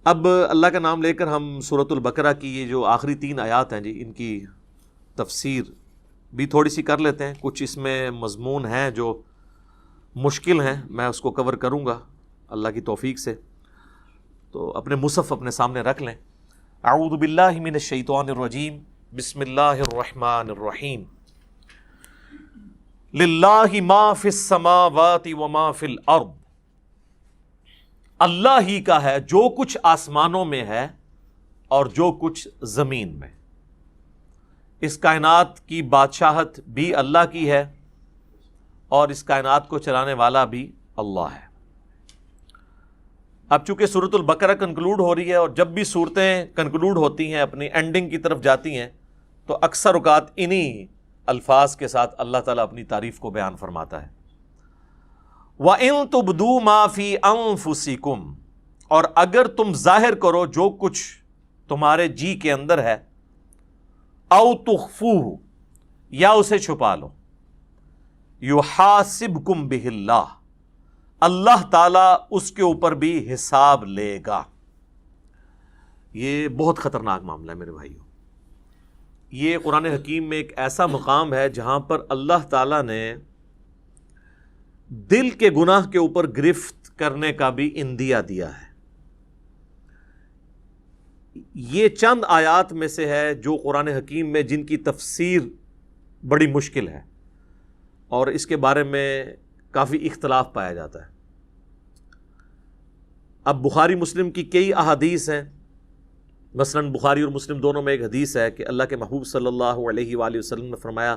اب اللہ کا نام لے کر ہم سورۃ البقرہ کی یہ جو آخری 3 آیات ہیں جی، ان کی تفسیر بھی تھوڑی سی کر لیتے ہیں۔ کچھ اس میں مضمون ہیں جو مشکل ہیں، میں اس کو کور کروں گا اللہ کی توفیق سے۔ تو اپنے مصحف اپنے سامنے رکھ لیں۔ اعوذ باللہ من الشیطان الرجیم، بسم اللہ الرحمن الرحیم۔ للہ ما فی السماوات وما فی الارض، اللہ ہی کا ہے جو کچھ آسمانوں میں ہے اور جو کچھ زمین میں۔ اس کائنات کی بادشاہت بھی اللہ کی ہے اور اس کائنات کو چلانے والا بھی اللہ ہے۔ اب چونکہ سورۃ البقرہ کنکلوڈ ہو رہی ہے، اور جب بھی صورتیں کنکلوڈ ہوتی ہیں، اپنی اینڈنگ کی طرف جاتی ہیں، تو اکثر اوقات انہی الفاظ کے ساتھ اللہ تعالیٰ اپنی تعریف کو بیان فرماتا ہے۔ وَإِن تُبْدُوا مَا فِي أَنفُسِكُمْ، اور اگر تم ظاہر کرو جو کچھ تمہارے جی کے اندر ہے، أَوْ تُخْفُوهُ، یا اسے چھپا لو، يُحَاسِبْكُمْ بِهِ اللَّهُ، اللہ تعالیٰ اس کے اوپر بھی حساب لے گا۔ یہ بہت خطرناک معاملہ ہے میرے بھائیوں۔ یہ قرآن حکیم میں ایک ایسا مقام ہے جہاں پر اللہ تعالیٰ نے دل کے گناہ کے اوپر گرفت کرنے کا بھی اندیہ دیا ہے۔ یہ چند آیات میں سے ہے جو قرآن حکیم میں جن کی تفسیر بڑی مشکل ہے اور اس کے بارے میں کافی اختلاف پایا جاتا ہے۔ اب بخاری مسلم کی کئی احادیث ہیں، مثلا بخاری اور مسلم دونوں میں ایک حدیث ہے کہ اللہ کے محبوب صلی اللہ علیہ وآلہ وسلم نے فرمایا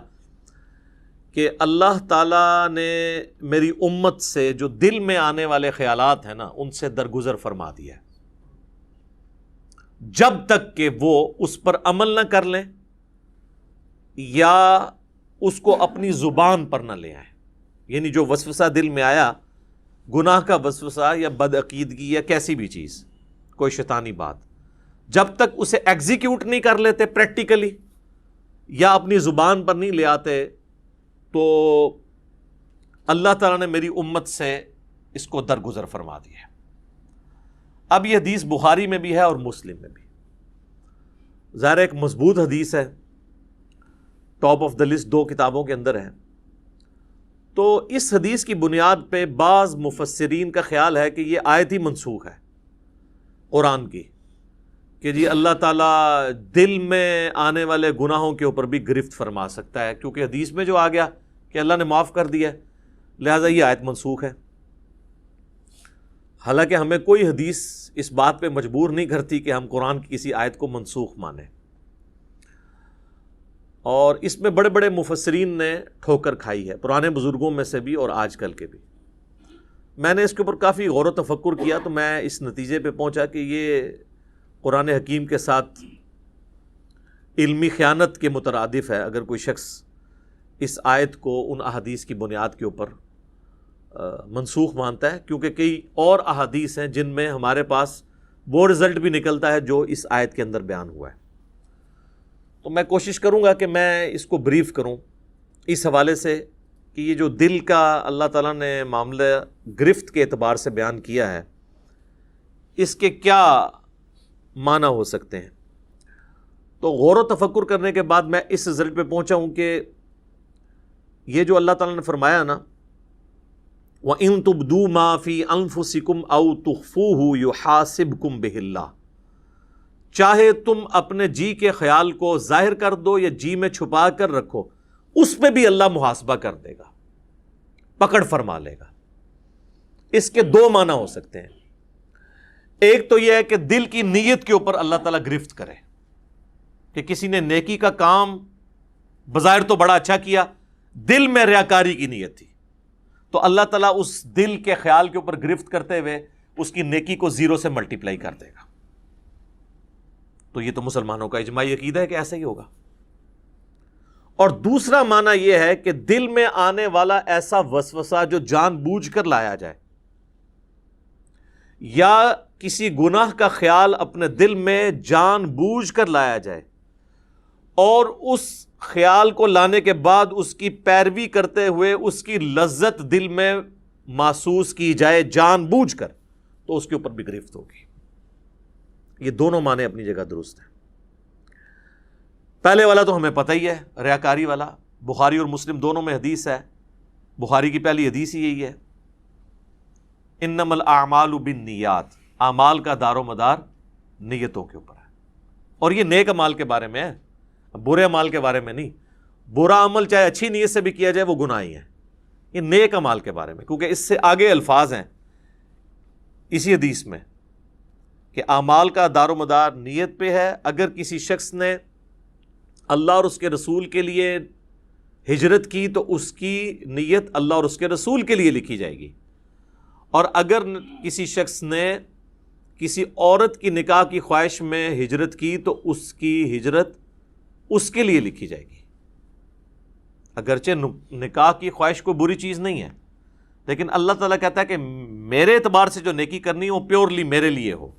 کہ اللہ تعالیٰ نے میری امت سے جو دل میں آنے والے خیالات ہیں نا، ان سے درگزر فرما دیا ہے، جب تک کہ وہ اس پر عمل نہ کر لیں یا اس کو اپنی زبان پر نہ لے آئیں۔ یعنی جو وسوسہ دل میں آیا، گناہ کا وسوسہ یا بدعقیدگی یا کیسی بھی چیز، کوئی شیطانی بات، جب تک اسے ایگزیکیوٹ نہیں کر لیتے پریکٹیکلی یا اپنی زبان پر نہیں لے آتے، تو اللہ تعالیٰ نے میری امت سے اس کو درگزر فرما دیا ہے۔ اب یہ حدیث بخاری میں بھی ہے اور مسلم میں بھی، ظاہر ایک مضبوط حدیث ہے، ٹاپ آف دا لسٹ 2 کتابوں کے اندر ہے۔ تو اس حدیث کی بنیاد پہ بعض مفسرین کا خیال ہے کہ یہ آیت ہی منسوخ ہے قرآن کی، کہ جی اللہ تعالیٰ دل میں آنے والے گناہوں کے اوپر بھی گرفت فرما سکتا ہے، کیونکہ حدیث میں جو آ گیا کہ اللہ نے معاف کر دیا ہے، لہٰذا یہ آیت منسوخ ہے۔ حالانکہ ہمیں کوئی حدیث اس بات پہ مجبور نہیں کرتی کہ ہم قرآن کی کسی آیت کو منسوخ مانیں، اور اس میں بڑے بڑے مفسرین نے ٹھوکر کھائی ہے، پرانے بزرگوں میں سے بھی اور آج کل کے بھی۔ میں نے اس کے اوپر کافی غور و تفکر کیا تو میں اس نتیجے پہ پہنچا کہ یہ قرآن حکیم کے ساتھ علمی خیانت کے مترادف ہے اگر کوئی شخص اس آیت کو ان احادیث کی بنیاد کے اوپر منسوخ مانتا ہے، کیونکہ کئی اور احادیث ہیں جن میں ہمارے پاس وہ رزلٹ بھی نکلتا ہے جو اس آیت کے اندر بیان ہوا ہے۔ تو میں کوشش کروں گا کہ میں اس کو بریف کروں اس حوالے سے کہ یہ جو دل کا اللہ تعالیٰ نے معاملہ گرفت کے اعتبار سے بیان کیا ہے، اس کے کیا معنی ہو سکتے ہیں۔ تو غور و تفکر کرنے کے بعد میں اس رزلٹ پہ پہنچا ہوں کہ یہ جو اللہ تعالیٰ نے فرمایا نا، وَإِن تُبْدُوا مَا فِي أَنفُسِكُمْ أَوْ تُخْفُوهُ يُحَاسِبْكُمْ بِهِ اللَّهُ، چاہے تم اپنے جی کے خیال کو ظاہر کر دو یا جی میں چھپا کر رکھو، اس پہ بھی اللہ محاسبہ کر دے گا، پکڑ فرما لے گا۔ اس کے 2 معنی ہو سکتے ہیں۔ ایک تو یہ ہے کہ دل کی نیت کے اوپر اللہ تعالیٰ گرفت کرے، کہ کسی نے نیکی کا کام بظاہر تو بڑا اچھا کیا، دل میں ریاکاری کی نیت تھی، تو اللہ تعالیٰ اس دل کے خیال کے اوپر گرفت کرتے ہوئے اس کی نیکی کو 0 سے ملٹیپلائی کر دے گا۔ تو یہ تو مسلمانوں کا اجماعی عقیدہ ہے کہ ایسا ہی ہوگا۔ اور دوسرا معنی یہ ہے کہ دل میں آنے والا ایسا وسوسہ جو جان بوجھ کر لایا جائے، یا کسی گناہ کا خیال اپنے دل میں جان بوجھ کر لایا جائے، اور اس خیال کو لانے کے بعد اس کی پیروی کرتے ہوئے اس کی لذت دل میں محسوس کی جائے جان بوجھ کر، تو اس کے اوپر بھی گرفت ہوگی۔ یہ دونوں معنی اپنی جگہ درست ہیں۔ پہلے والا تو ہمیں پتہ ہی ہے، ریاکاری والا، بخاری اور مسلم دونوں میں حدیث ہے، بخاری کی پہلی حدیث ہی یہی ہے، انما الاعمال بالنیات، اعمال کا دار و مدار نیتوں کے اوپر ہے، اور یہ نیک اعمال کے بارے میں ہے، برے اعمال کے بارے میں نہیں۔ برا عمل چاہے اچھی نیت سے بھی کیا جائے وہ گناہ ہی ہے، یہ نیک اعمال کے بارے میں، کیونکہ اس سے آگے الفاظ ہیں اسی حدیث میں کہ اعمال کا دار و مدار نیت پہ ہے۔ اگر کسی شخص نے اللہ اور اس کے رسول کے لیے ہجرت کی تو اس کی نیت اللہ اور اس کے رسول کے لیے لکھی جائے گی، اور اگر کسی شخص نے کسی عورت کی نکاح کی خواہش میں ہجرت کی تو اس کی ہجرت اس کے لیے لکھی جائے گی۔ اگرچہ نکاح کی خواہش کوئی بری چیز نہیں ہے، لیکن اللہ تعالیٰ کہتا ہے کہ میرے اعتبار سے جو نیکی کرنی ہو پیورلی میرے لیے ہو۔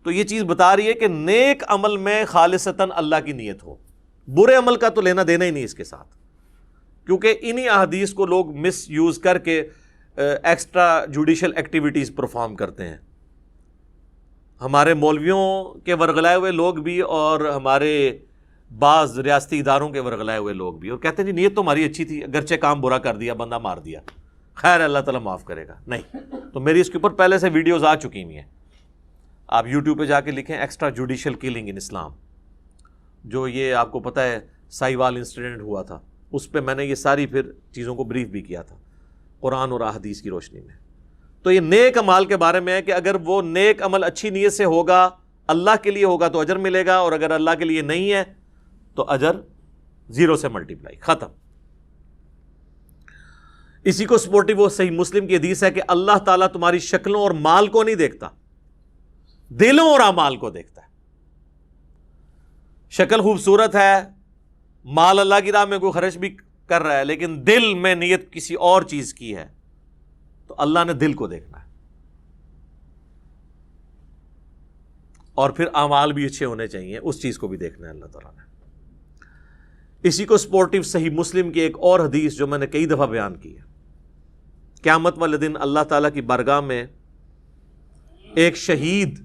تو یہ چیز بتا رہی ہے کہ نیک عمل میں خالصتاً اللہ کی نیت ہو، برے عمل کا تو لینا دینا ہی نہیں اس کے ساتھ، کیونکہ انہی احادیث کو لوگ مس یوز کر کے ایکسٹرا جوڈیشل ایکٹیویٹیز پرفارم کرتے ہیں۔ ہمارے مولویوں کے ورغلائے ہوئے لوگ بھی اور ہمارے بعض ریاستی اداروں کے ورغلائے ہوئے لوگ بھی، اور کہتے ہیں جی نیت تو ہماری اچھی تھی، اگرچہ کام برا کر دیا، بندہ مار دیا، خیر اللہ تعالیٰ معاف کرے گا۔ نہیں، تو میری اس کے اوپر پہلے سے ویڈیوز آ چکی ہوئی ہیں، آپ یوٹیوب پہ جا کے لکھیں ایکسٹرا جوڈیشل کلنگ ان اسلام، جو یہ آپ کو پتہ ہے سائی وال انسیڈنٹ ہوا تھا، اس پہ میں نے یہ ساری پھر چیزوں کو بریف بھی کیا تھا قرآن اور احادیث کی روشنی میں۔ تو یہ نیک عمال کے بارے میں ہے کہ اگر وہ نیک عمل اچھی نیت سے ہوگا، اللہ کے لیے ہوگا تو اجر ملے گا، اور اگر اللہ کے لیے نہیں ہے تو اجر 0 سے ملٹیپلائی، ختم۔ اسی کو سپورٹو وہ صحیح مسلم کی حدیث ہے کہ اللہ تعالیٰ تمہاری شکلوں اور مال کو نہیں دیکھتا، دلوں اور اعمال کو دیکھتا ہے۔ شکل خوبصورت ہے، مال اللہ کی راہ میں کوئی خرچ بھی کر رہا ہے، لیکن دل میں نیت کسی اور چیز کی ہے تو اللہ نے دل کو دیکھنا ہے، اور پھر اعمال بھی اچھے ہونے چاہیے، اس چیز کو بھی دیکھنا ہے اللہ تعالیٰ نے۔ اسی کو سپورٹو صحیح مسلم کی ایک اور حدیث جو میں نے کئی دفعہ بیان کی ہے، قیامت والے دن اللہ تعالیٰ کی بارگاہ میں ایک شہید،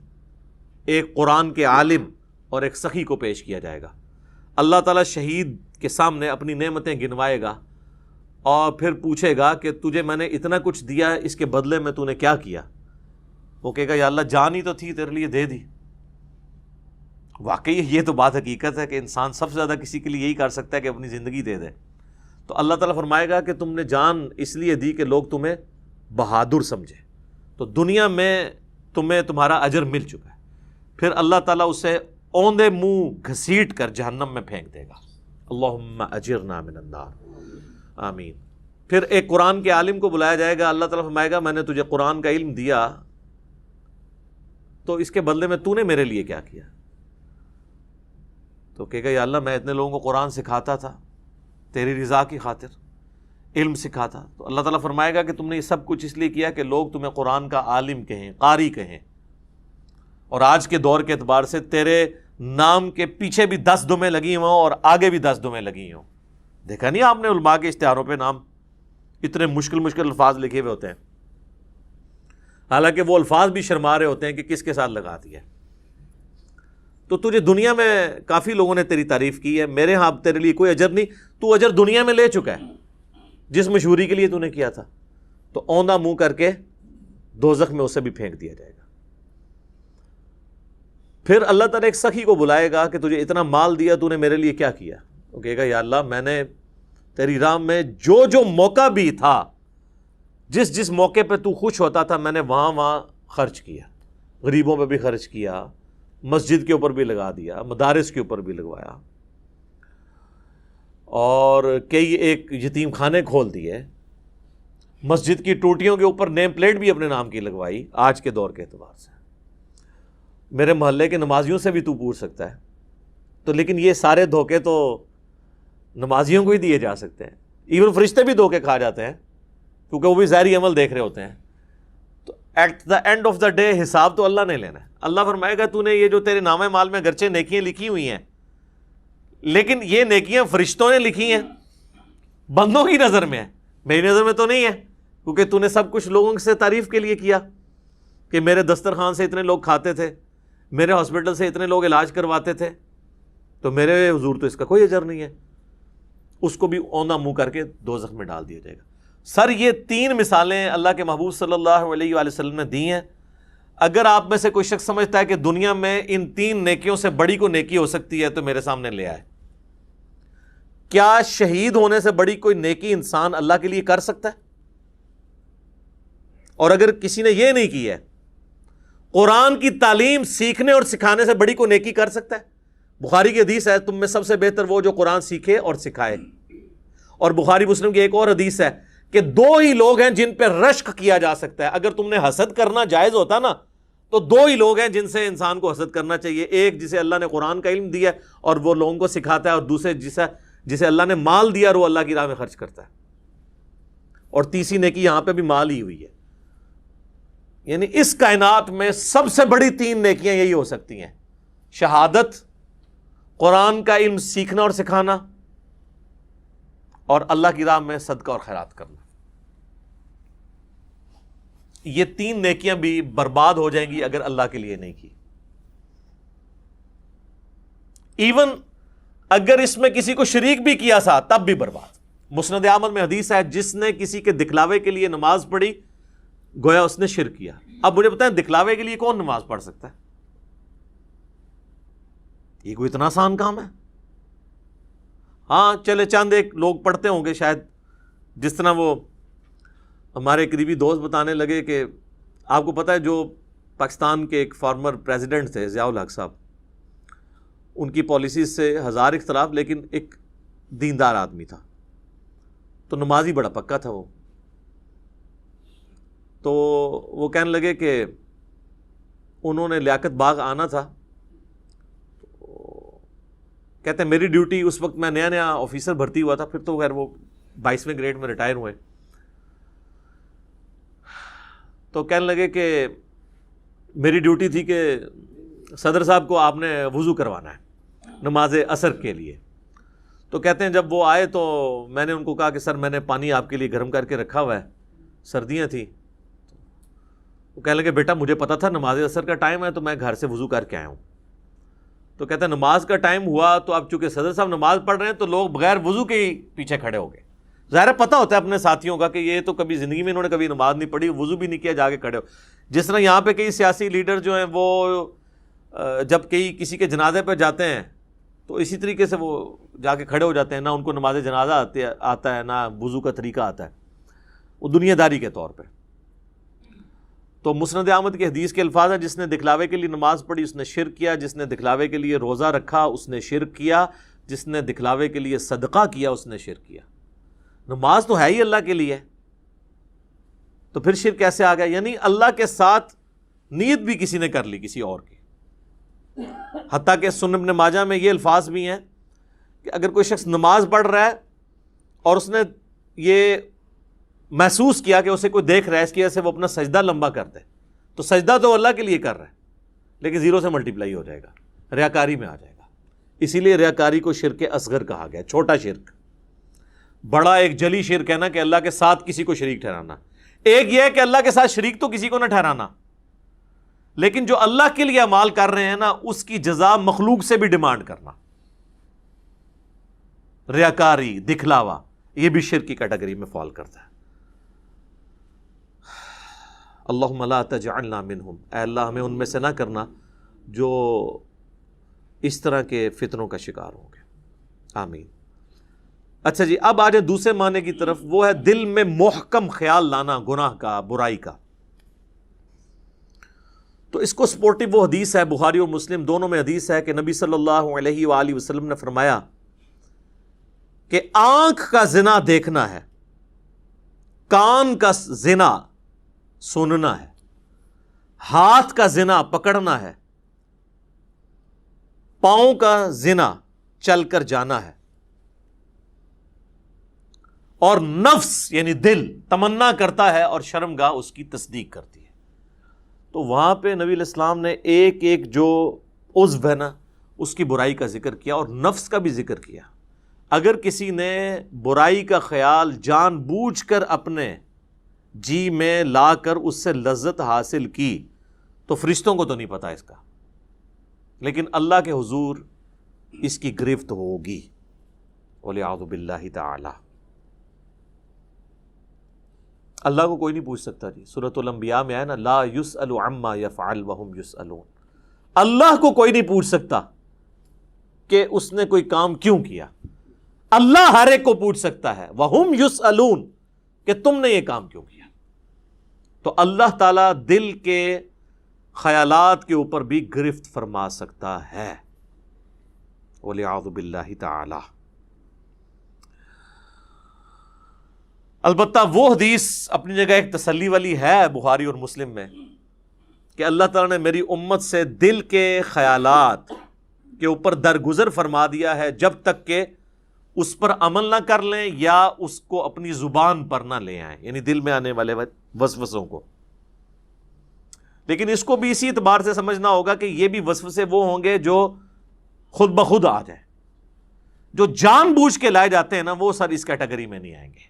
ایک قرآن کے عالم اور ایک سخی کو پیش کیا جائے گا۔ اللہ تعالیٰ شہید کے سامنے اپنی نعمتیں گنوائے گا اور پھر پوچھے گا کہ تجھے میں نے اتنا کچھ دیا، اس کے بدلے میں تو نے کیا کیا؟ وہ کہے گا یا اللہ جان ہی تو تھی تیرے لیے دے دی۔ واقعی یہ تو بات حقیقت ہے کہ انسان سب سے زیادہ کسی کے لیے یہی کر سکتا ہے کہ اپنی زندگی دے دے۔ تو اللہ تعالیٰ فرمائے گا کہ تم نے جان اس لیے دی کہ لوگ تمہیں بہادر سمجھے، تو دنیا میں تمہیں تمہارا اجر مل چکا ہے۔ پھر اللہ تعالیٰ اسے اوندے منہ گھسیٹ کر جہنم میں پھینک دے گا۔ اللہم اجرنا من النار، آمین۔ پھر ایک قرآن کے عالم کو بلایا جائے گا، اللہ تعالیٰ فرمائے گا میں نے تجھے قرآن کا علم دیا تو اس کے بدلے میں تو نے میرے لیے کیا کیا؟ تو کہے گا یا اللہ میں اتنے لوگوں کو قرآن سکھاتا تھا تیری رضا کی خاطر، علم سکھاتا۔ تو اللہ تعالیٰ فرمائے گا کہ تم نے یہ سب کچھ اس لیے کیا کہ لوگ تمہیں قرآن کا عالم کہیں، قاری کہیں، اور آج کے دور کے اعتبار سے تیرے نام کے پیچھے بھی 10 دمیں لگی ہوں اور آگے بھی 10 دمیں لگی ہوں۔ دیکھا نہیں آپ نے علماء کے اشتہاروں پہ نام اتنے مشکل الفاظ لکھے ہوئے ہوتے ہیں، حالانکہ وہ الفاظ بھی شرما رہے ہوتے ہیں کہ کس کے ساتھ لگا دیا۔ تو تجھے دنیا میں کافی لوگوں نے تیری تعریف کی ہے، میرے ہاں تیرے لیے کوئی اجر نہیں، تو اجر دنیا میں لے چکا ہے جس مشہوری کے لیے تو نے کیا تھا، تو اوندا منہ کر کے دوزخ میں اسے بھی پھینک دیا جائے گا۔ پھر اللہ تعالیٰ ایک سخی کو بلائے گا کہ تجھے اتنا مال دیا، تو نے میرے لیے کیا کیا؟ وہ کہے گا یا اللہ میں نے تیری راہ میں جو موقع بھی تھا، جس موقع پہ تو خوش ہوتا تھا میں نے وہاں خرچ کیا، غریبوں پہ بھی خرچ کیا، مسجد کے اوپر بھی لگا دیا، مدارس کے اوپر بھی لگوایا، اور کئی ایک یتیم خانے کھول دیے، مسجد کی ٹوٹیوں کے اوپر نیم پلیٹ بھی اپنے نام کی لگوائی۔ آج کے دور کے اعتبار سے میرے محلے کے نمازیوں سے بھی تو پوچھ سکتا ہے، تو لیکن یہ سارے دھوکے تو نمازیوں کو ہی دیے جا سکتے ہیں، ایون فرشتے بھی دھوکے کھا جاتے ہیں کیونکہ وہ بھی ظاہری عمل دیکھ رہے ہوتے ہیں۔ تو at the end of the day حساب تو اللہ نے لینا ہے۔ اللہ فرمائے گا تو نے یہ جو تیرے نامہ مال میں گرچہ نیکیاں لکھی ہوئی ہیں، لیکن یہ نیکیاں فرشتوں نے لکھی ہیں، بندوں کی نظر میں ہے، میری نظر میں تو نہیں ہے، کیونکہ تو نے سب کچھ لوگوں سے تعریف کے لیے کیا کہ میرے دسترخوان سے اتنے لوگ کھاتے تھے، میرے ہاسپٹل سے اتنے لوگ علاج کرواتے تھے تو میرے حضور تو اس کا کوئی اجر نہیں ہے، اس کو بھی اوندھا منہ کر کے دوزخ میں ڈال دیا جائے گا۔ سر یہ 3 مثالیں اللہ کے محبوب صلی اللہ علیہ وآلہ وسلم نے دی ہیں۔ اگر آپ میں سے کوئی شخص سمجھتا ہے کہ دنیا میں ان 3 نیکیوں سے بڑی کوئی نیکی ہو سکتی ہے تو میرے سامنے لے آئے۔ کیا شہید ہونے سے بڑی کوئی نیکی انسان اللہ کے لیے کر سکتا ہے؟ اور اگر کسی نے یہ نہیں کی ہے، قرآن کی تعلیم سیکھنے اور سکھانے سے بڑی کوئی نیکی کر سکتا ہے؟ بخاری کی حدیث ہے تم میں سب سے بہتر وہ جو قرآن سیکھے اور سکھائے۔ اور بخاری مسلم کی ایک اور حدیث ہے کہ 2 ہی لوگ ہیں جن پہ رشک کیا جا سکتا ہے۔ اگر تم نے حسد کرنا جائز ہوتا نا تو 2 ہی لوگ ہیں جن سے انسان کو حسد کرنا چاہیے، ایک جسے اللہ نے قرآن کا علم دیا ہے اور وہ لوگوں کو سکھاتا ہے، اور دوسرے جسے اللہ نے مال دیا اور وہ اللہ کی راہ میں خرچ کرتا ہے۔ اور تیسری نیکی یہاں پہ بھی مال ہی ہوئی ہے۔ یعنی اس کائنات میں سب سے بڑی 3 نیکیاں یہی ہو سکتی ہیں: شہادت، قرآن کا علم سیکھنا اور سکھانا، اور اللہ کی راہ میں صدقہ اور خیرات کرنا۔ یہ 3 نیکیاں بھی برباد ہو جائیں گی اگر اللہ کے لیے نہیں کی۔ ایون اگر اس میں کسی کو شریک بھی کیا سا تب بھی برباد۔ مسند احمد میں حدیث ہے جس نے کسی کے دکھلاوے کے لیے نماز پڑھی گویا اس نے شرک کیا۔ اب مجھے بتائیں دکھلاوے کے لیے کون نماز پڑھ سکتا ہے؟ یہ کوئی اتنا آسان کام ہے؟ ہاں چلے چند ایک لوگ پڑھتے ہوں گے شاید، جس طرح وہ ہمارے قریبی دوست بتانے لگے کہ آپ کو پتہ ہے جو پاکستان کے ایک فارمر پریزیڈنٹ تھے ضیاء الحق صاحب، ان کی پالیسیز سے 1000 اختلاف، لیکن ایک دیندار آدمی تھا، تو نمازی بڑا پکا تھا وہ۔ تو وہ کہنے لگے کہ انہوں نے لیاقت باغ آنا تھا، کہتے ہیں میری ڈیوٹی اس وقت میں نیا آفیسر بھرتی ہوا تھا، پھر تو خیر وہ 22ویں گریڈ میں ریٹائر ہوئے، تو کہنے لگے کہ میری ڈیوٹی تھی کہ صدر صاحب کو آپ نے وضو کروانا ہے نماز عصر کے لیے۔ تو کہتے ہیں جب وہ آئے تو میں نے ان کو کہا کہ سر میں نے پانی آپ کے لیے گرم کر کے رکھا ہوا ہے، سردیاں تھیں۔ وہ کہنے لگے بیٹا مجھے پتا تھا نماز عصر کا ٹائم ہے تو میں گھر سے وضو کر کے آیا ہوں۔ تو کہتے ہیں نماز کا ٹائم ہوا تو اب چونکہ صدر صاحب نماز پڑھ رہے ہیں تو لوگ بغیر وضو کے ہی پیچھے کھڑے ہو گئے۔ ظاہر پتہ ہوتا ہے اپنے ساتھیوں کا کہ یہ تو کبھی زندگی میں انہوں نے کبھی نماز نہیں پڑھی، وضو بھی نہیں کیا، جا کے کھڑے ہو۔ جس طرح یہاں پہ کئی سیاسی لیڈر جو ہیں وہ جب کسی کے جنازے پہ جاتے ہیں تو اسی طریقے سے وہ جا کے کھڑے ہو جاتے ہیں، نہ ان کو نماز جنازہ آتا ہے نہ وضو کا طریقہ آتا ہے، وہ دنیا داری کے طور پہ۔ تو مسند احمد کی حدیث کے الفاظ ہیں جس نے دکھلاوے کے لیے نماز پڑھی اس نے شرک کیا، جس نے دکھلاوے کے لیے روزہ رکھا اس نے شرک کیا، جس نے دکھلاوے کے لیے صدقہ کیا اس نے شرک کیا۔ نماز تو ہے ہی اللہ کے لیے، تو پھر شرک کیسے آ گیا؟ یعنی اللہ کے ساتھ نیت بھی کسی نے کر لی کسی اور کی۔ حتیٰ کہ سنن ابن ماجہ میں یہ الفاظ بھی ہیں کہ اگر کوئی شخص نماز پڑھ رہا ہے اور اس نے یہ محسوس کیا کہ اسے کوئی دیکھ رہا ہے، اس کی وجہ سے وہ اپنا سجدہ لمبا کر دے، تو سجدہ تو اللہ کے لیے کر رہا ہے لیکن 0 سے ملٹیپلائی ہو جائے گا، ریاکاری میں آ جائے گا۔ اسی لیے ریاکاری کو شرک اصغر کہا گیا، چھوٹا شرک۔ بڑا ایک جلی شرک ہے نا کہ اللہ کے ساتھ کسی کو شریک ٹھہرانا، ایک یہ ہے کہ اللہ کے ساتھ شریک تو کسی کو نہ ٹھہرانا، لیکن جو اللہ کے لیے اعمال کر رہے ہیں نا اس کی جزا مخلوق سے بھی ڈیمانڈ کرنا، ریاکاری، دکھلاوا، یہ بھی شرک کی کیٹیگری میں فال کرتا ہے۔ اللہم لا تجعلنا منہم، اے اللہ ہمیں ان میں سے نہ کرنا جو اس طرح کے فتنوں کا شکار ہوں گے، آمین۔ اچھا جی، اب آ جائیں دوسرے معنی کی طرف، وہ ہے دل میں محکم خیال لانا گناہ کا، برائی کا۔ تو اس کو سپورٹو وہ حدیث ہے، بخاری اور مسلم دونوں میں حدیث ہے کہ نبی صلی اللہ علیہ وآلہ وسلم نے فرمایا کہ آنکھ کا زنا دیکھنا ہے، کان کا زنا سننا ہے، ہاتھ کا زنا پکڑنا ہے، پاؤں کا زنا چل کر جانا ہے، اور نفس یعنی دل تمنا کرتا ہے اور شرمگاہ اس کی تصدیق کرتی ہے۔ تو وہاں پہ نبی علیہ السلام نے ایک ایک جو عضو ہے نا اس کی برائی کا ذکر کیا اور نفس کا بھی ذکر کیا۔ اگر کسی نے برائی کا خیال جان بوجھ کر اپنے جی میں لا کر اس سے لذت حاصل کی تو فرشتوں کو تو نہیں پتا اس کا، لیکن اللہ کے حضور اس کی گرفت ہوگی، وَلِعَوْذُ بِاللَّهِ تعالی۔ اللہ کو کوئی نہیں پوچھ سکتا جی، سورۃ الانبیاء میں ہے نا، لا یسأل عما یفعل وہم یسألون، اللہ کو کوئی نہیں پوچھ سکتا کہ اس نے کوئی کام کیوں کیا، اللہ ہر ایک کو پوچھ سکتا ہے، وہم یسألون، کہ تم نے یہ کام کیوں کیا۔ تو اللہ تعالیٰ دل کے خیالات کے اوپر بھی گرفت فرما سکتا ہے، وَلِعَوْذُ بِاللَّهِ تعالی۔ البتہ وہ حدیث اپنی جگہ ایک تسلی والی ہے بخاری اور مسلم میں، کہ اللہ تعالیٰ نے میری امت سے دل کے خیالات کے اوپر درگزر فرما دیا ہے جب تک کہ اس پر عمل نہ کر لیں یا اس کو اپنی زبان پر نہ لے آئیں، یعنی دل میں آنے والے وسوسوں کو۔ لیکن اس کو بھی اسی اعتبار سے سمجھنا ہوگا کہ یہ بھی وسوسے وہ ہوں گے جو خود بخود آ جائیں، جو جان بوجھ کے لائے جاتے ہیں نا، وہ سر اس کیٹیگری میں نہیں آئیں گے۔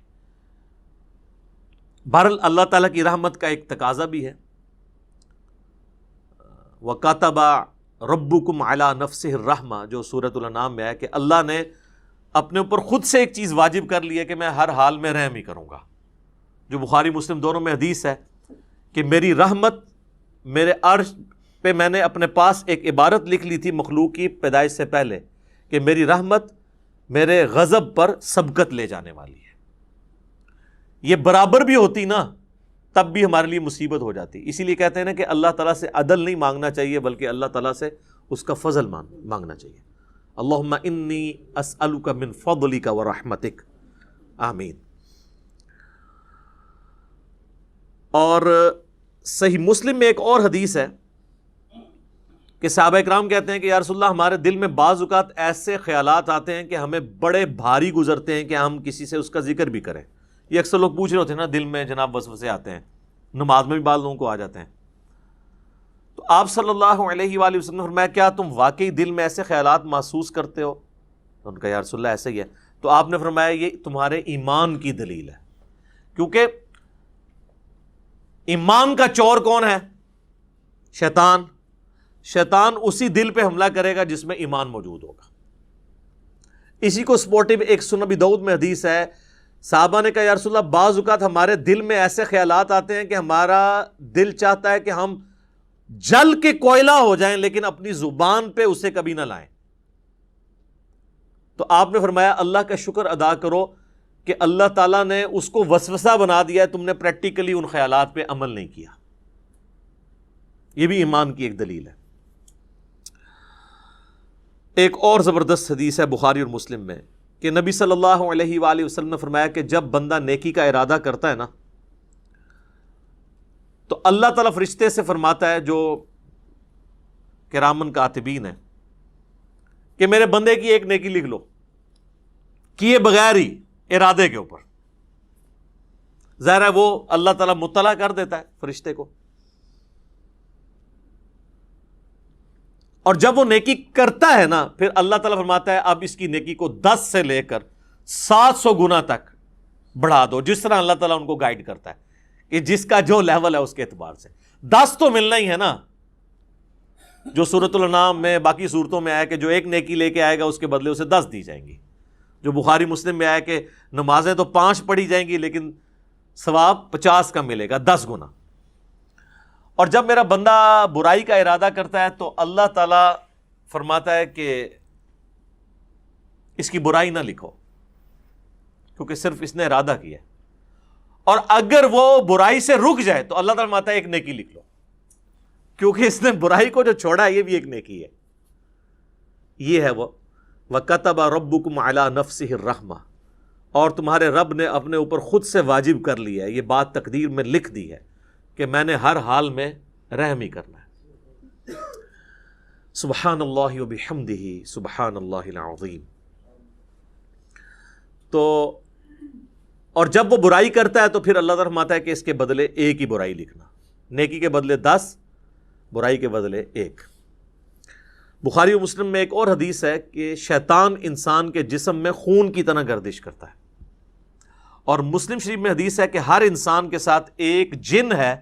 بہرحال اللہ تعالیٰ کی رحمت کا ایک تقاضا بھی ہے، وَكَتَبَ رَبُّكُمْ عَلَى نَفْسِهِ الرَّحْمَةَ، جو سورۃ الانعام میں ہے کہ اللہ نے اپنے اوپر خود سے ایک چیز واجب کر لی ہے کہ میں ہر حال میں رحم ہی کروں گا، جو بخاری مسلم دونوں میں حدیث ہے کہ میری رحمت میرے عرش پہ، میں نے اپنے پاس ایک عبارت لکھ لی تھی مخلوق کی پیدائش سے پہلے کہ میری رحمت میرے غضب پر سبقت لے جانے والی ہے۔ یہ برابر بھی ہوتی نا تب بھی ہمارے لیے مصیبت ہو جاتی، اسی لیے کہتے ہیں نا کہ اللہ تعالیٰ سے عدل نہیں مانگنا چاہیے بلکہ اللہ تعالیٰ سے اس کا فضل مانگنا چاہیے۔ اللہم انی اسألک من فضلک ورحمتک، آمین۔ اور صحیح مسلم میں ایک اور حدیث ہے کہ صحابہ اکرام کہتے ہیں کہ یا رسول اللہ، ہمارے دل میں بعض اوقات ایسے خیالات آتے ہیں کہ ہمیں بڑے بھاری گزرتے ہیں کہ ہم کسی سے اس کا ذکر بھی کریں۔ یہ اکثر لوگ پوچھ رہے ہوتے ہیں نا، دل میں جناب وسوسے آتے ہیں، نماز میں بھی بعض لوگوں کو آ جاتے ہیں۔ تو آپ صلی اللہ علیہ وآلہ وسلم نے فرمایا کیا تم واقعی دل میں ایسے خیالات محسوس کرتے ہو؟ تو ان کا یا رسول اللہ ایسے ہی ہے۔ تو آپ نے فرمایا یہ تمہارے ایمان کی دلیل ہے، کیونکہ ایمان کا چور کون ہے؟ شیطان۔ شیطان اسی دل پہ حملہ کرے گا جس میں ایمان موجود ہوگا۔ اسی کو سپورٹیو ایک سنن ابی داؤد میں حدیث ہے، صحابہ نے کہا یا رسول اللہ، بعض اوقات ہمارے دل میں ایسے خیالات آتے ہیں کہ ہمارا دل چاہتا ہے کہ ہم جل کے کوئلہ ہو جائیں لیکن اپنی زبان پہ اسے کبھی نہ لائیں۔ تو آپ نے فرمایا اللہ کا شکر ادا کرو کہ اللہ تعالیٰ نے اس کو وسوسہ بنا دیا ہے، تم نے پریکٹیکلی ان خیالات پہ عمل نہیں کیا۔ یہ بھی ایمان کی ایک دلیل ہے۔ ایک اور زبردست حدیث ہے بخاری اور مسلم میں کہ نبی صلی اللہ علیہ وآلہ وسلم نے فرمایا کہ جب بندہ نیکی کا ارادہ کرتا ہے نا، تو اللہ تعالیٰ فرشتے سے فرماتا ہے جو کرامن کاتبین ہیں کہ میرے بندے کی ایک نیکی لکھ لو، کیے بغیر ہی ارادے کے اوپر۔ ظاہر ہے وہ اللہ تعالیٰ مطلع کر دیتا ہے فرشتے کو، اور جب وہ نیکی کرتا ہے نا پھر اللہ تعالیٰ فرماتا ہے اب اس کی نیکی کو 10 سے لے کر 700 گنا تک بڑھا دو، جس طرح اللہ تعالیٰ ان کو گائیڈ کرتا ہے کہ جس کا جو لیول ہے اس کے اعتبار سے 10 تو ملنا ہی ہے نا، جو سورۃ الانعام میں باقی صورتوں میں آیا کہ جو ایک نیکی لے کے آئے گا اس کے بدلے اسے 10 دی جائیں گی، جو بخاری مسلم میں آیا کہ نمازیں تو 5 پڑھی جائیں گی لیکن ثواب 50 کا ملے گا، 10 گنا۔ اور جب میرا بندہ برائی کا ارادہ کرتا ہے تو اللہ تعالیٰ فرماتا ہے کہ اس کی برائی نہ لکھو کیونکہ صرف اس نے ارادہ کیا ہے، اور اگر وہ برائی سے رک جائے تو اللہ تعالیٰ فرماتا ہے ایک نیکی لکھ لو کیونکہ اس نے برائی کو جو چھوڑا ہے یہ بھی ایک نیکی ہے۔ یہ ہے وہ وَكَتَبَ رَبُّكُمْ عَلَى نَفْسِهِ الرَّحْمَةَ، اور تمہارے رب نے اپنے اوپر خود سے واجب کر لیا ہے، یہ بات تقدیر میں لکھ دی ہے کہ میں نے ہر حال میں رحم ہی کرنا ہے۔ سبحان اللہ وبحمدہ سبحان اللہ العظیم۔ تو اور جب وہ برائی کرتا ہے تو پھر اللہ تعالیٰ فرماتا ہے کہ اس کے بدلے ایک ہی برائی لکھنا، نیکی کے بدلے 10، برائی کے بدلے 1۔ بخاری و مسلم میں ایک اور حدیث ہے کہ شیطان انسان کے جسم میں خون کی طرح گردش کرتا ہے، اور مسلم شریف میں حدیث ہے کہ ہر انسان کے ساتھ ایک جن ہے،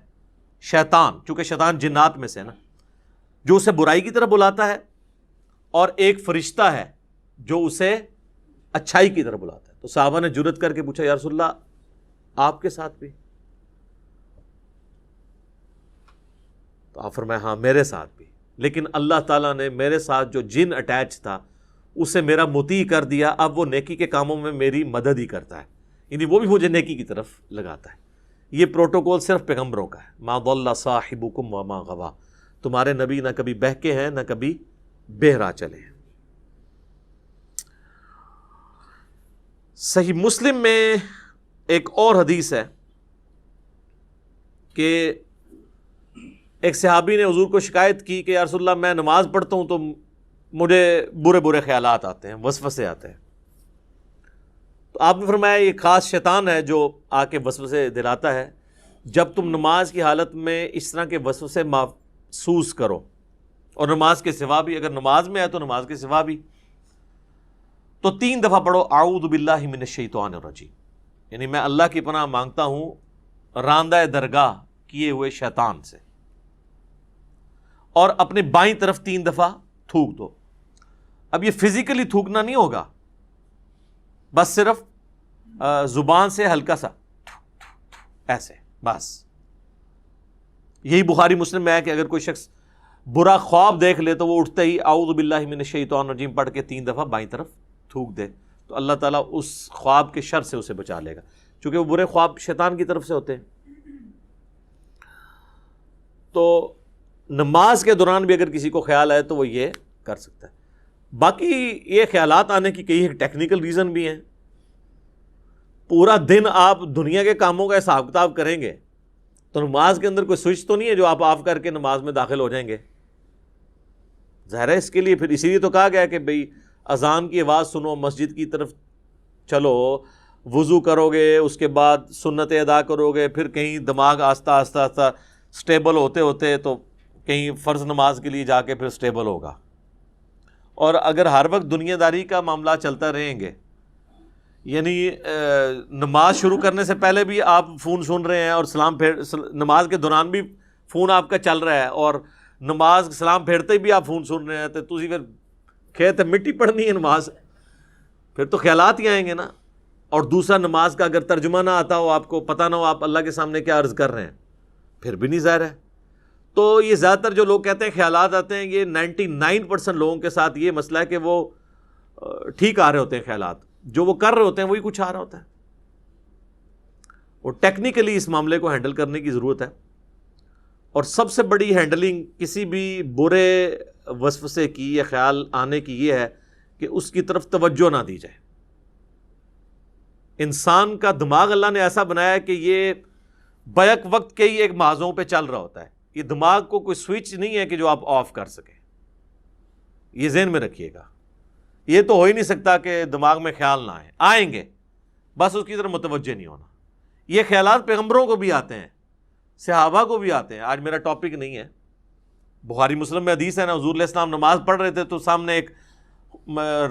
شیطان، چونکہ شیطان جنات میں سے ہے نا، جو اسے برائی کی طرف بلاتا ہے اور ایک فرشتہ ہے جو اسے اچھائی کی طرف بلاتا ہے. تو صحابہ نے جرأت کر کے پوچھا یا رسول اللہ آپ کے ساتھ بھی؟ تو آپ فرمایا ہاں میرے ساتھ بھی، لیکن اللہ تعالیٰ نے میرے ساتھ جو جن اٹیچ تھا اسے میرا مطیع کر دیا، اب وہ نیکی کے کاموں میں میری مدد ہی کرتا ہے، یعنی وہ بھی مجھے نیکی کی طرف لگاتا ہے. یہ پروٹوکول صرف پیغمبروں کا ہے. ما ضل صاحبکم وما غوا، تمہارے نبی نہ کبھی بہکے ہیں نہ کبھی بہرا چلے ہیں. صحیح مسلم میں ایک اور حدیث ہے کہ ایک صحابی نے حضور کو شکایت کی کہ یا رسول اللہ میں نماز پڑھتا ہوں تو مجھے برے برے خیالات آتے ہیں، وسوسے آتے ہیں. تو آپ نے فرمایا یہ خاص شیطان ہے جو آ کے وسوسے دلاتا ہے. جب تم نماز کی حالت میں اس طرح کے وسوسے محسوس کرو، اور نماز کے سوا بھی، اگر نماز میں ہے تو نماز کے سوا بھی، تو 3 دفعہ پڑھو اعوذ باللہ من الشیطان الرجیم، یعنی میں اللہ کی پناہ مانگتا ہوں راندہ درگاہ کیے ہوئے شیطان سے. اور اپنے بائیں طرف 3 دفعہ تھوک دو. اب یہ فزیکلی تھوکنا نہیں ہوگا، بس صرف زبان سے ہلکا سا ایسے بس. یہی بخاری مسلم میں ہے کہ اگر کوئی شخص برا خواب دیکھ لے تو وہ اٹھتے ہی اعوذ باللہ من الشیطان الرجیم پڑھ کے 3 دفعہ بائیں طرف تھوک دے تو اللہ تعالیٰ اس خواب کے شر سے اسے بچا لے گا، چونکہ وہ برے خواب شیطان کی طرف سے ہوتے ہیں. تو نماز کے دوران بھی اگر کسی کو خیال آئے تو وہ یہ کر سکتا ہے. باقی یہ خیالات آنے کی کئی ٹیکنیکل ریزن بھی ہیں. پورا دن آپ دنیا کے کاموں کا حساب کتاب کریں گے تو نماز کے اندر کوئی سوئچ تو نہیں ہے جو آپ آف کر کے نماز میں داخل ہو جائیں گے. ظاہر ہے اس کے لیے پھر اسی لیے تو کہا گیا کہ بھئی اذان کی آواز سنو، مسجد کی طرف چلو، وضو کرو گے، اس کے بعد سنتیں ادا کرو گے، پھر کہیں دماغ آہستہ آہستہ آہستہ سٹیبل ہوتے ہوتے تو کہیں فرض نماز کے لیے جا کے پھر سٹیبل ہوگا. اور اگر ہر وقت دنیا داری کا معاملہ چلتا رہیں گے، یعنی نماز شروع کرنے سے پہلے بھی آپ فون سن رہے ہیں اور نماز کے دوران بھی فون آپ کا چل رہا ہے، اور نماز سلام پھیرتے بھی آپ فون سن رہے ہیں، تو تسی پھر کہتے مٹی پڑھنی ہے نماز، پھر تو خیالات ہی آئیں گے نا. اور دوسرا نماز کا اگر ترجمہ نہ آتا ہو، آپ کو پتہ نہ ہو آپ اللہ کے سامنے کیا عرض کر رہے ہیں، پھر بھی نہیں ظاہر ہے. تو یہ زیادہ تر جو لوگ کہتے ہیں خیالات آتے ہیں، یہ 99% لوگوں کے ساتھ یہ مسئلہ ہے کہ وہ ٹھیک آ رہے ہوتے ہیں خیالات، جو وہ کر رہے ہوتے ہیں وہی کچھ آ رہا ہوتا ہے. وہ ٹیکنیکلی اس معاملے کو ہینڈل کرنے کی ضرورت ہے. اور سب سے بڑی ہینڈلنگ کسی بھی برے وسوسے کی یا خیال آنے کی یہ ہے کہ اس کی طرف توجہ نہ دی جائے. انسان کا دماغ اللہ نے ایسا بنایا ہے کہ یہ بیک وقت کے ہی ایک محاذوں پہ چل رہا ہوتا ہے. یہ دماغ کو کوئی سوئچ نہیں ہے کہ جو آپ آف کر سکیں. یہ ذہن میں رکھیے گا. یہ تو ہو ہی نہیں سکتا کہ دماغ میں خیال نہ آئیں گے، بس اس کی طرف متوجہ نہیں ہونا. یہ خیالات پیغمبروں کو بھی آتے ہیں، صحابہ کو بھی آتے ہیں. آج میرا ٹاپک نہیں ہے. بخاری مسلم میں حدیث ہے نا، حضور علیہ السلام نماز پڑھ رہے تھے تو سامنے ایک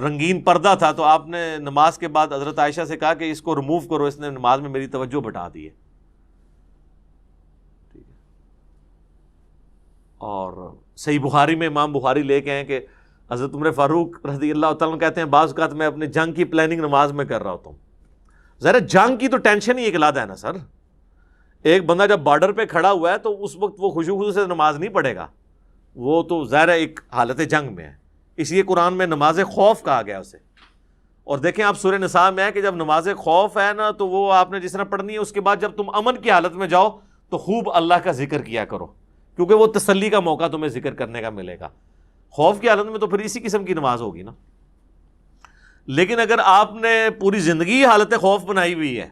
رنگین پردہ تھا، تو آپ نے نماز کے بعد حضرت عائشہ سے کہا کہ اس کو ریموو کرو، اس نے نماز میں میری توجہ بٹا دی ہے. اور صحیح بخاری میں امام بخاری لے کے ہیں کہ حضرت عمر فاروق رضی اللہ تعالیٰ عنہ کہتے ہیں بعض اوقات میں اپنے جنگ کی پلاننگ نماز میں کر رہا ہوتا ہوں. ذرا جنگ کی تو ٹینشن ہی ایک علیحدہ ہے نا سر. ایک بندہ جب بارڈر پہ کھڑا ہوا ہے تو اس وقت وہ خوشو سے نماز نہیں پڑھے گا، وہ تو ظاہر ایک حالت جنگ میں ہے. اس لیے قرآن میں نماز خوف کہا گیا اسے. اور دیکھیں آپ سورہ نساء میں ہے کہ جب نماز خوف ہے نا تو وہ آپ نے جس طرح پڑھنی ہے، اس کے بعد جب تم امن کی حالت میں جاؤ تو خوب اللہ کا ذکر کیا کرو، کیونکہ وہ تسلی کا موقع تمہیں ذکر کرنے کا ملے گا. خوف کی حالت میں تو پھر اسی قسم کی نماز ہوگی نا. لیکن اگر آپ نے پوری زندگی حالت خوف بنائی ہوئی ہے،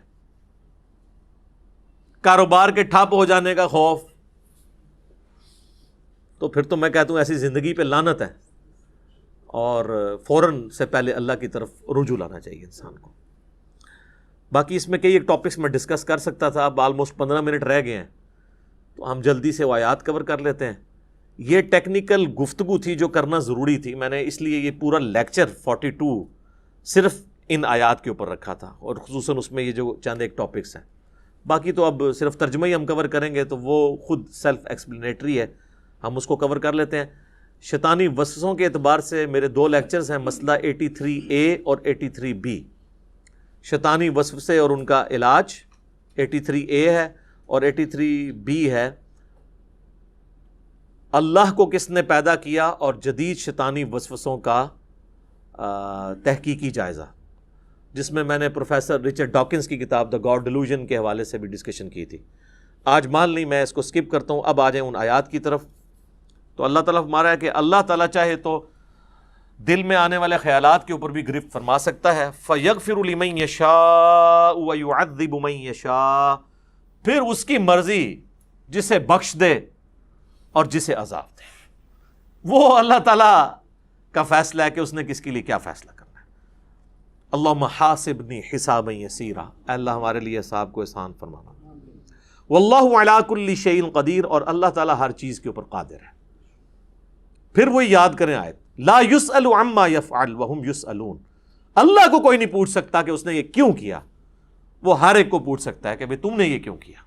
کاروبار کے ٹھپ ہو جانے کا خوف، تو پھر تو میں کہتا ہوں ایسی زندگی پہ لعنت ہے، اور فوراً سے پہلے اللہ کی طرف رجوع لانا چاہیے انسان کو. باقی اس میں کئی ایک ٹاپکس میں ڈسکس کر سکتا تھا، اب آلموسٹ 15 منٹ رہ گئے ہیں تو ہم جلدی سے وہ آیات کور کر لیتے ہیں. یہ ٹیکنیکل گفتگو تھی جو کرنا ضروری تھی، میں نے اس لیے یہ پورا لیکچر 42 صرف ان آیات کے اوپر رکھا تھا، اور خصوصاً اس میں یہ جو چند ایک ٹاپکس ہیں. باقی تو اب صرف ترجمہ ہی ہم کور کریں گے تو وہ خود سیلف ایکسپلینیٹری ہے، ہم اس کو کور کر لیتے ہیں. شیطانی وسوسوں کے اعتبار سے میرے 2 لیکچرز ہیں، مسئلہ 83A اور 83B، شیطانی وسوسے اور ان کا علاج 83A ہے، اور 83B ہے اللہ کو کس نے پیدا کیا اور جدید شیطانی وسوسوں کا تحقیقی جائزہ، جس میں نے پروفیسر رچرڈ ڈاکنز کی کتاب دا گاڈ ڈیلوژن کے حوالے سے بھی ڈسکشن کی تھی۔ آج مان لی میں اس کو سکپ کرتا ہوں، اب آ جائیں ان آیات کی طرف۔ تو اللہ تعالیٰ فرما رہا ہے کہ اللہ تعالیٰ چاہے تو دل میں آنے والے خیالات کے اوپر بھی گرفت فرما سکتا ہے، فَيَغْفِرُ لِمَن يَشَاءُ وَيُعَذِّبُ مَن يَشَاءُ، پھر اس کی مرضی جسے بخش دے اور جسے عذاب دے۔ وہ اللہ تعالیٰ کا فیصلہ ہے کہ اس نے کس کے لیے کیا فیصلہ کرنا ہے۔ اللہم حاسبنی حسابا یسیرا، اے اللہ ہمارے لیے حساب کو آسان فرمانا۔ واللہ علی کل شیء قدیر، اور اللہ تعالیٰ ہر چیز کے اوپر قادر ہے۔ پھر وہ یاد کریں آیت، لا یسأل عما یفعل وہم یسألون، اللہ کو کوئی نہیں پوچھ سکتا کہ اس نے یہ کیوں کیا، وہ ہر ایک کو پوچھ سکتا ہے کہ بھئی تم نے یہ کیوں کیا۔